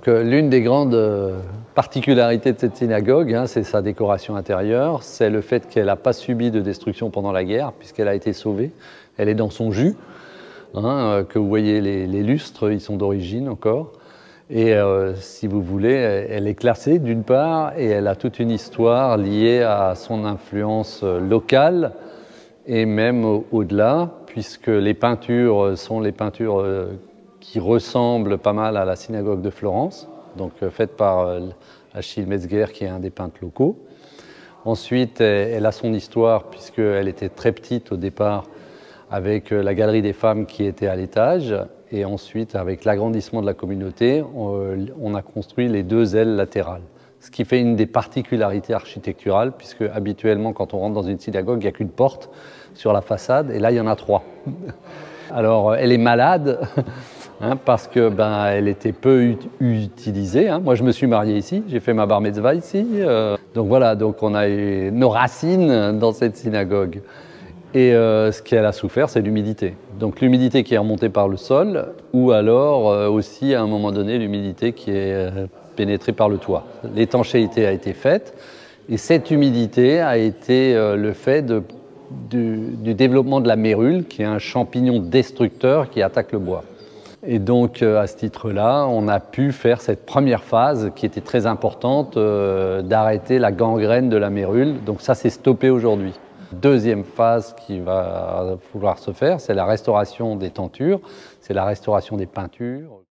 L'une des grandes particularités de cette synagogue, c'est sa décoration intérieure, c'est le fait qu'elle n'a pas subi de destruction pendant la guerre, puisqu'elle a été sauvée. Elle est dans son jus, que vous voyez les lustres, ils sont d'origine encore. Et si vous voulez, elle est classée d'une part, et elle a toute une histoire liée à son influence locale, et même au-delà, puisque les peintures sont les peintures qui ressemble pas mal à la synagogue de Florence, donc faite par Achille Metzger, qui est un des peintres locaux. Ensuite, elle a son histoire, puisqu'elle était très petite au départ, avec la galerie des femmes qui était à l'étage. Et ensuite, avec l'agrandissement de la communauté, on a construit les deux ailes latérales. Ce qui fait une des particularités architecturales, puisque habituellement, quand on rentre dans une synagogue, il n'y a qu'une porte sur la façade, et là, il y en a trois. Alors, elle est malade, parce que elle était peu utilisée. Moi, je me suis marié ici, j'ai fait ma bar mitzvah ici. Donc voilà, donc on a eu nos racines dans cette synagogue. Et ce qu'elle a souffert, c'est l'humidité. Donc l'humidité qui est remontée par le sol, ou alors aussi à un moment donné l'humidité qui est pénétrée par le toit. L'étanchéité a été faite, et cette humidité a été le fait du développement de la mérule, qui est un champignon destructeur qui attaque le bois. Et donc, à ce titre-là, on a pu faire cette première phase qui était très importante, d'arrêter la gangrène de la mérule. Donc ça, c'est stoppé aujourd'hui. Deuxième phase qui va pouvoir se faire, c'est la restauration des tentures, c'est la restauration des peintures.